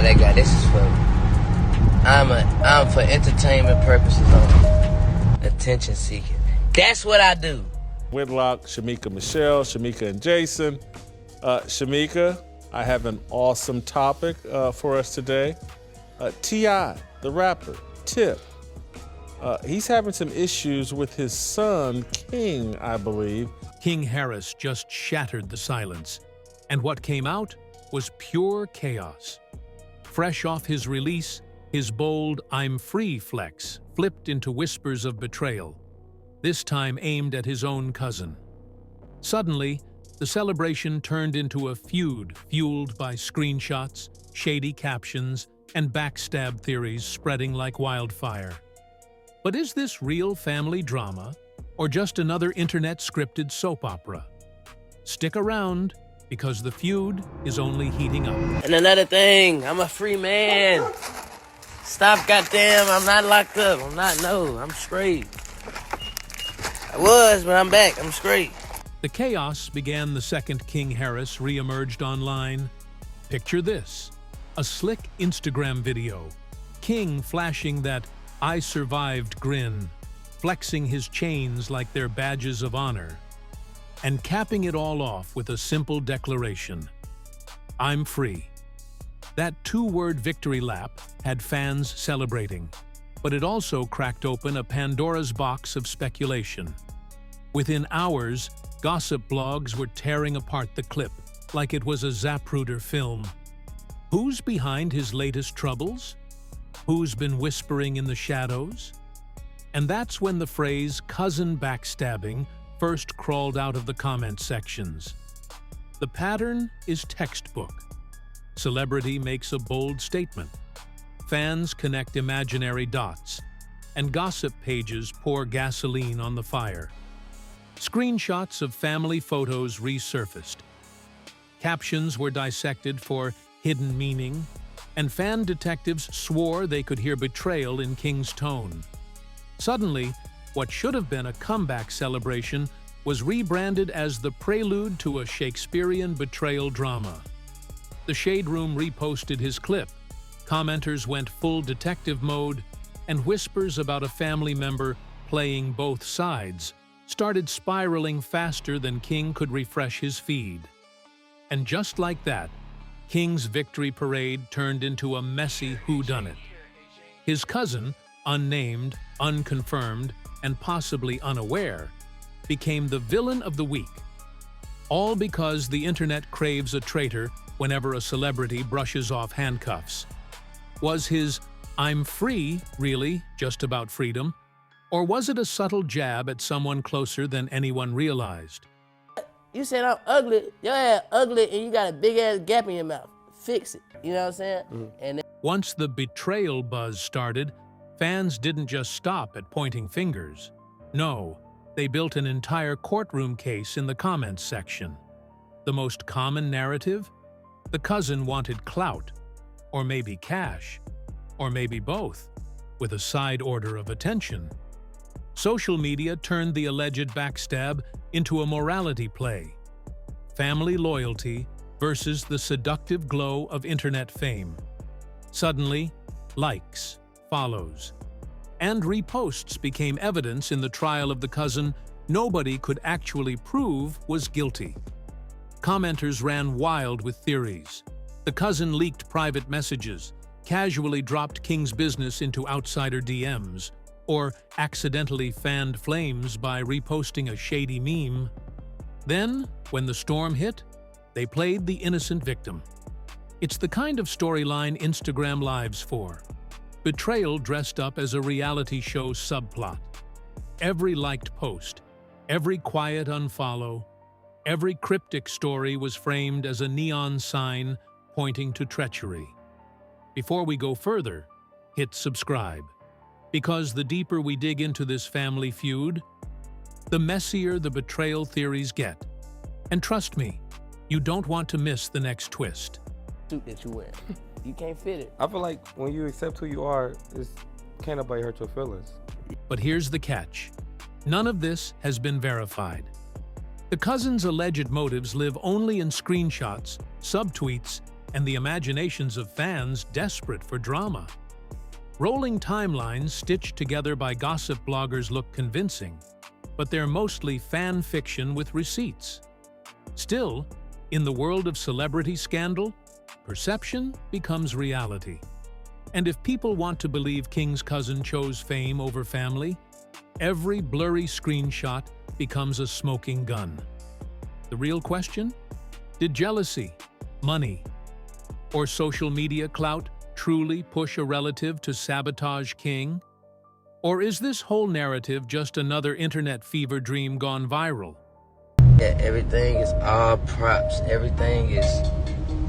they got. This is for I'm for entertainment purposes only. Attention seeking. That's what I do. Whitlock, Shamika Michelle, Shamika and Jason. Shamika, I have an awesome topic for us today. T.I., the rapper, Tip. He's having some issues with his son, King, I believe. King Harris just shattered the silence, and what came out was pure chaos. Fresh off his release, his bold "I'm free" flex flipped into whispers of betrayal, this time aimed at his own cousin. Suddenly, the celebration turned into a feud fueled by screenshots, shady captions, and backstab theories spreading like wildfire. But is this real family drama, or just another internet-scripted soap opera? Stick around, because the feud is only heating up. And another thing, I'm a free man. Stop, goddamn, I'm not locked up. I'm straight. I was, but I'm back, I'm straight. The chaos began the second King Harris re-emerged online. Picture this, a slick Instagram video. King flashing that "I survived" grin, flexing his chains like they're badges of honor, and capping it all off with a simple declaration: "I'm free." That two-word victory lap had fans celebrating, but it also cracked open a Pandora's box of speculation. Within hours, gossip blogs were tearing apart the clip like it was a Zapruder film. Who's behind his latest troubles? Who's been whispering in the shadows? And that's when the phrase "cousin backstabbing" first crawled out of the comment sections. The pattern is textbook. Celebrity makes a bold statement. Fans connect imaginary dots, and gossip pages pour gasoline on the fire. Screenshots of family photos resurfaced. Captions were dissected for hidden meaning, and fan detectives swore they could hear betrayal in King's tone. Suddenly, what should have been a comeback celebration was rebranded as the prelude to a Shakespearean betrayal drama. The Shade Room reposted his clip, commenters went full detective mode, and whispers about a family member playing both sides started spiraling faster than King could refresh his feed. And just like that, King's victory parade turned into a messy whodunit. His cousin, unnamed, unconfirmed, and possibly unaware, became the villain of the week. All because the internet craves a traitor whenever a celebrity brushes off handcuffs. Was his "I'm free" really just about freedom? Or was it a subtle jab at someone closer than anyone realized? You said I'm ugly, your ass ugly, and you got a big-ass gap in your mouth. Fix it, you know what I'm saying? And Once the betrayal buzz started, fans didn't just stop at pointing fingers. No, they built an entire courtroom case in the comments section. The most common narrative? The cousin wanted clout, or maybe cash, or maybe both, with a side order of attention. Social media turned the alleged backstab into a morality play. Family loyalty versus the seductive glow of internet fame. Suddenly, likes, follows, and reposts became evidence in the trial of the cousin nobody could actually prove was guilty. Commenters ran wild with theories. The cousin leaked private messages, casually dropped King's business into outsider DMs, or accidentally fanned flames by reposting a shady meme. Then, when the storm hit, they played the innocent victim. It's the kind of storyline Instagram lives for. Betrayal dressed up as a reality show subplot. Every liked post, every quiet unfollow, every cryptic story was framed as a neon sign pointing to treachery. Before we go further, hit subscribe. Because the deeper we dig into this family feud, the messier the betrayal theories get. And trust me, you don't want to miss the next twist. suit that you wear, you can't fit it. I feel like when you accept who you are, can't nobody hurt your feelings. But here's the catch. None of this has been verified. The cousin's alleged motives live only in screenshots, subtweets, and the imaginations of fans desperate for drama. Rolling timelines stitched together by gossip bloggers look convincing, but they're mostly fan fiction with receipts. Still, in the world of celebrity scandal, perception becomes reality. And if people want to believe King's cousin chose fame over family, every blurry screenshot becomes a smoking gun. The real question? Did jealousy, money, or social media clout truly push a relative to sabotage King? Or is this whole narrative just another internet fever dream gone viral? Yeah, everything is all props. Everything is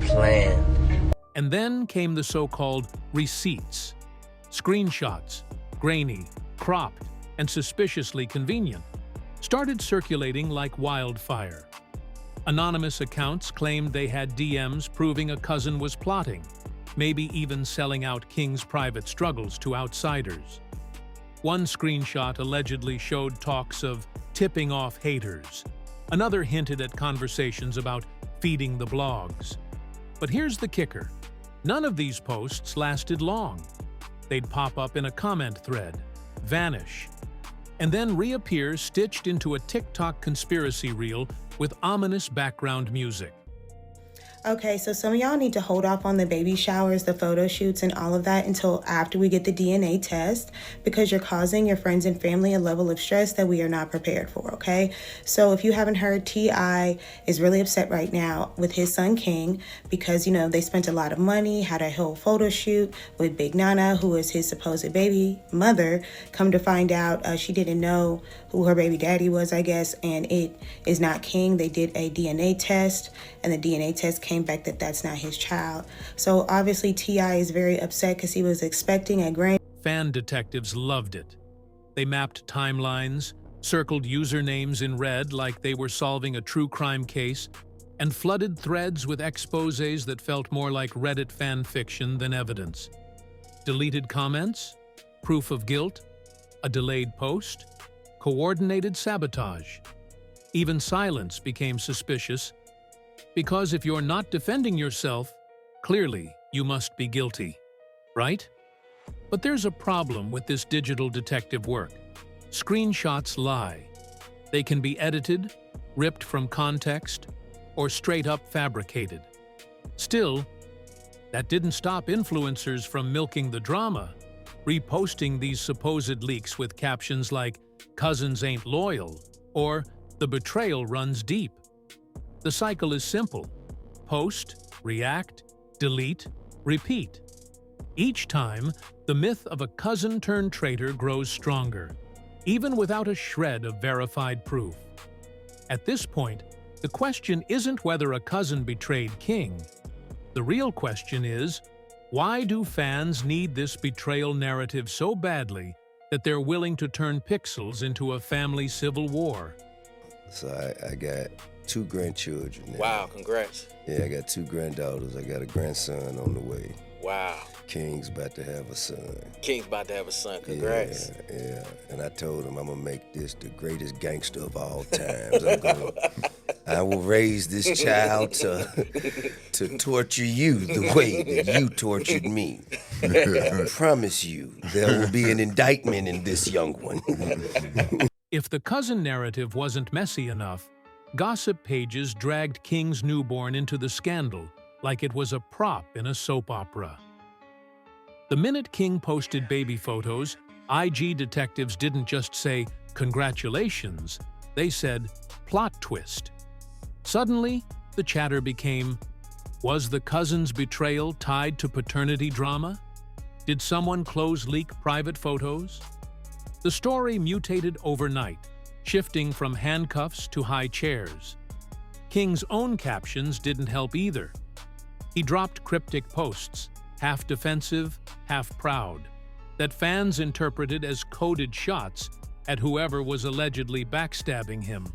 planned. And then came the so-called receipts. Screenshots, grainy, cropped, and suspiciously convenient, started circulating like wildfire. Anonymous accounts claimed they had DMs proving a cousin was plotting, maybe even selling out King's private struggles to outsiders. One screenshot allegedly showed talks of tipping off haters. Another hinted at conversations about feeding the blogs. But here's the kicker. None of these posts lasted long. They'd pop up in a comment thread, vanish, and then reappear stitched into a TikTok conspiracy reel with ominous background music. Okay, so some of y'all need to hold off on the baby showers, the photo shoots, and all of that until after we get the DNA test, because you're causing your friends and family a level of stress that we are not prepared for, okay? So if you haven't heard, T.I. is really upset right now with his son King because, you know, they spent a lot of money, had a whole photo shoot with Big Nana, who is his supposed baby mother. Come to find out, she didn't know who her baby daddy was, I guess, and it is not King. They did a DNA test, and the DNA test came back that that's not his child. So obviously T.I. is very upset because he was expecting a grand. Fan detectives loved it. They mapped timelines, circled usernames in red like they were solving a true crime case, and flooded threads with exposés that felt more like Reddit fan fiction than evidence. Deleted comments, proof of guilt, a delayed post, coordinated sabotage. Even silence became suspicious, because if you're not defending yourself, clearly you must be guilty, right? But there's a problem with this digital detective work. Screenshots lie. They can be edited, ripped from context, or straight up fabricated. Still, that didn't stop influencers from milking the drama, reposting these supposed leaks with captions like, "Cousins ain't loyal," or "The betrayal runs deep." The cycle is simple. Post, react, delete, repeat. Each time, the myth of a cousin-turned-traitor grows stronger, even without a shred of verified proof. At this point, the question isn't whether a cousin betrayed King. The real question is, why do fans need this betrayal narrative so badly that they're willing to turn pixels into a family civil war? So I got 2 grandchildren now. Wow, congrats. Yeah, I got 2 granddaughters. I got a grandson on the way. Wow. King's about to have a son. King's about to have a son. Congrats. Yeah. And I told him I'm gonna make this the greatest gangster of all times. I will raise this child to torture you the way that you tortured me. I promise you, there will be an indictment in this young one. If the cousin narrative wasn't messy enough, gossip pages dragged King's newborn into the scandal like it was a prop in a soap opera. The minute King posted baby photos, IG detectives didn't just say, "Congratulations," they said, "Plot twist." Suddenly, the chatter became, was the cousin's betrayal tied to paternity drama? Did someone leak private photos? The story mutated overnight, shifting from handcuffs to high chairs. King's own captions didn't help either. He dropped cryptic posts, half defensive, half proud, that fans interpreted as coded shots at whoever was allegedly backstabbing him.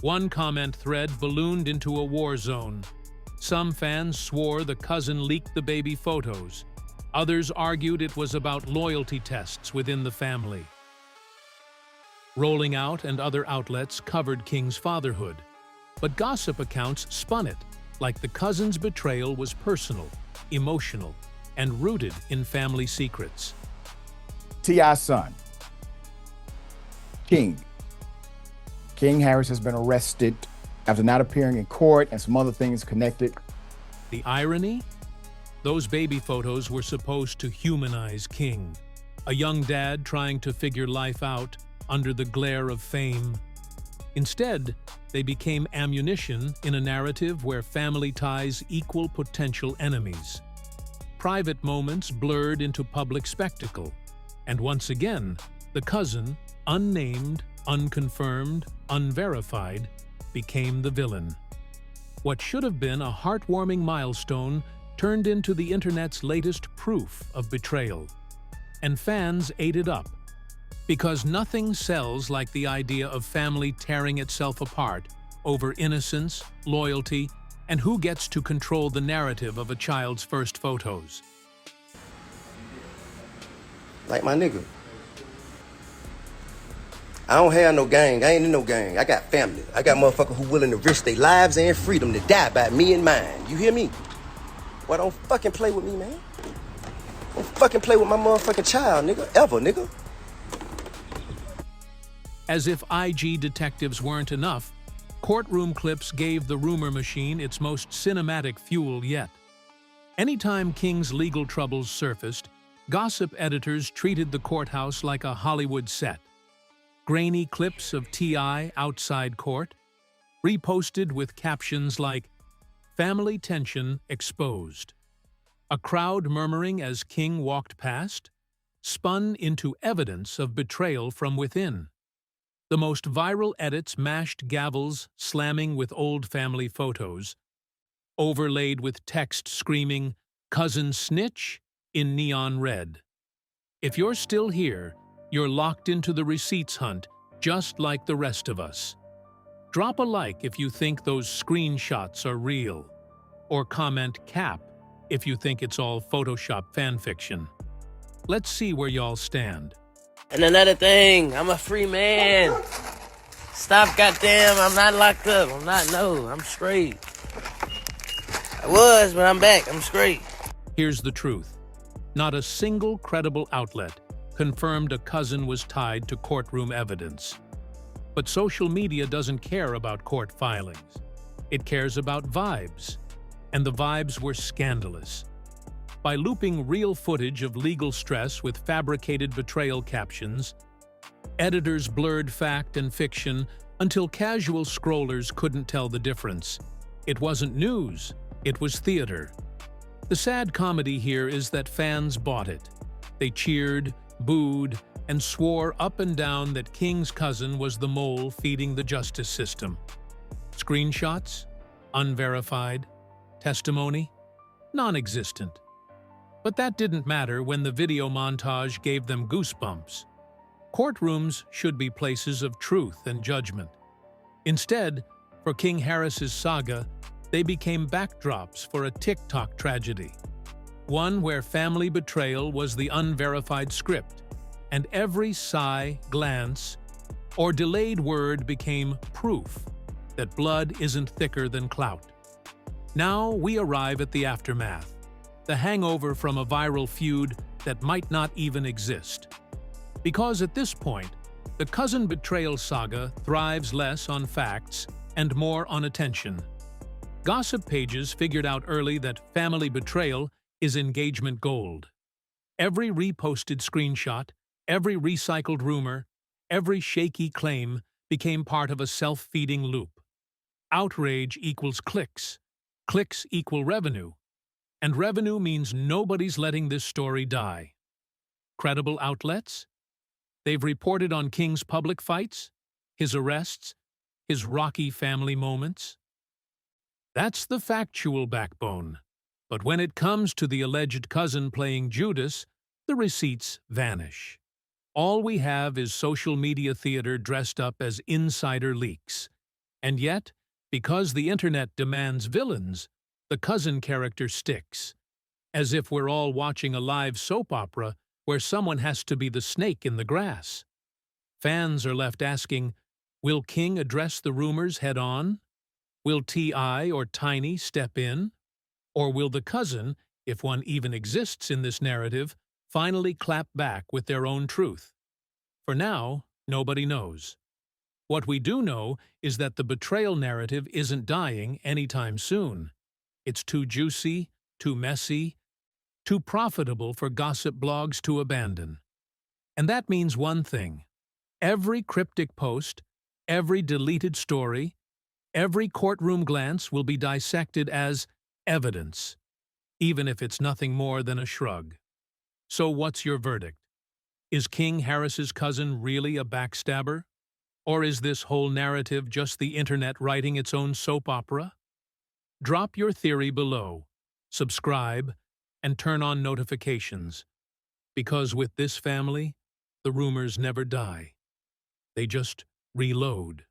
One comment thread ballooned into a war zone. Some fans swore the cousin leaked the baby photos. Others argued it was about loyalty tests within the family. Rolling Out and other outlets covered King's fatherhood, but gossip accounts spun it like the cousin's betrayal was personal, emotional, and rooted in family secrets. T.I.'s son, King Harris, has been arrested after not appearing in court and some other things connected. The irony? Those baby photos were supposed to humanize King, a young dad trying to figure life out under the glare of fame. Instead, they became ammunition in a narrative where family ties equal potential enemies. Private moments blurred into public spectacle, and once again, the cousin, unnamed, unconfirmed, unverified, became the villain. What should have been a heartwarming milestone turned into the internet's latest proof of betrayal. And fans ate it up, because nothing sells like the idea of family tearing itself apart over innocence, loyalty, and who gets to control the narrative of a child's first photos. Like my nigga. I don't have no gang. I ain't in no gang. I got family. I got motherfuckers who willing to risk their lives and freedom to die by me and mine. You hear me? Well, don't fucking play with me, man. Don't fucking play with my motherfucking child, nigga. Ever, nigga. As if IG detectives weren't enough, courtroom clips gave the rumor machine its most cinematic fuel yet. Anytime King's legal troubles surfaced, gossip editors treated the courthouse like a Hollywood set. Grainy clips of T.I. outside court, reposted with captions like, "Family tension exposed." A crowd murmuring as King walked past, spun into evidence of betrayal from within. The most viral edits mashed gavels slamming with old family photos, overlaid with text screaming, "Cousin snitch," in neon red. If you're still here, you're locked into the receipts hunt, just like the rest of us. Drop a like if you think those screenshots are real, or comment "cap" if you think it's all Photoshop fanfiction. Let's see where y'all stand. And another thing, I'm a free man. Stop, goddamn, I'm not locked up. I'm straight. I was, but I'm back, I'm straight. Here's the truth. Not a single credible outlet confirmed a cousin was tied to courtroom evidence. But social media doesn't care about court filings. It cares about vibes. And the vibes were scandalous. By looping real footage of legal stress with fabricated betrayal captions, editors blurred fact and fiction until casual scrollers couldn't tell the difference. It wasn't news, it was theater. The sad comedy here is that fans bought it. They cheered, booed, and swore up and down that King's cousin was the mole feeding the justice system. Screenshots? Unverified. Testimony? Non-existent. But that didn't matter when the video montage gave them goosebumps. Courtrooms should be places of truth and judgment. Instead, for King Harris's saga, they became backdrops for a TikTok tragedy. One where family betrayal was the unverified script, and every sigh, glance, or delayed word became proof that blood isn't thicker than clout. Now we arrive at the aftermath, the hangover from a viral feud that might not even exist. Because at this point, the cousin betrayal saga thrives less on facts and more on attention. Gossip pages figured out early that family betrayal is engagement gold. Every reposted screenshot, every recycled rumor, every shaky claim became part of a self-feeding loop. Outrage equals clicks, clicks equal revenue, and revenue means nobody's letting this story die. Credible outlets? They've reported on King's public fights, his arrests, his rocky family moments. That's the factual backbone. But when it comes to the alleged cousin playing Judas, the receipts vanish. All we have is social media theater dressed up as insider leaks. And yet, because the internet demands villains, the cousin character sticks. As if we're all watching a live soap opera where someone has to be the snake in the grass. Fans are left asking, will King address the rumors head-on? Will T.I. or Tiny step in? Or will the cousin, if one even exists in this narrative, finally clap back with their own truth? For now, nobody knows. What we do know is that the betrayal narrative isn't dying anytime soon. It's too juicy, too messy, too profitable for gossip blogs to abandon. And that means one thing. Every cryptic post, every deleted story, every courtroom glance will be dissected as evidence, even if it's nothing more than a shrug. So what's your verdict? Is King Harris's cousin really a backstabber? Or is this whole narrative just the internet writing its own soap opera? Drop your theory below, subscribe, and turn on notifications. Because with this family, the rumors never die. They just reload.